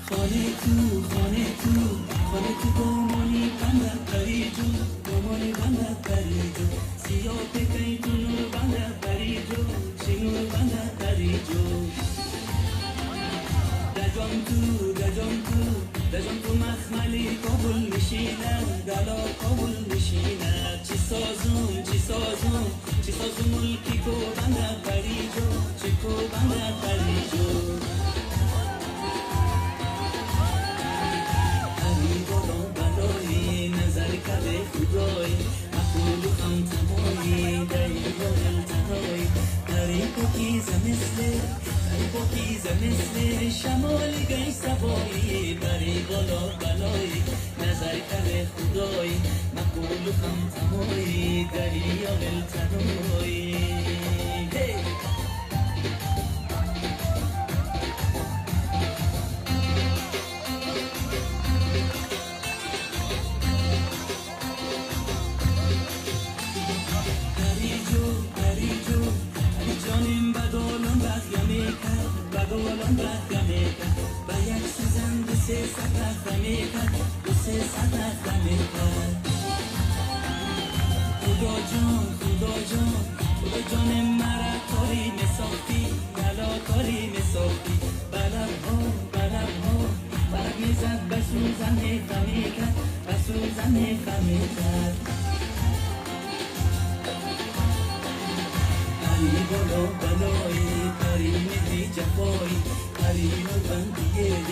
خانه تو گمانی بنده پری جو گمانی بنده پری جو سیاه پکی تو نور بنده پری جو چینور بنده پری جو دجان تو مخملی قبول میشینه دلا قبول میشینه چی سازون ملکی کو بنده پری جو چی کو بنده پری جو کده خدای مقبول هم تمایی دری دل تنهایی دری پاکیزه مثل شمالی گی سوایی بری بالا بلایی نظر کده خدای مقبول هم تمایی دری دل تنهایی بدولم رخمه کرد و یک سوزن دو سه ست رخمه کرد خدا جان مرا کاری مسافی بلا کاری مسافی بلب ها برق میزد به سوزن خمه کرد پری بالا بلایی پری میدی جفایی پری نو بندیه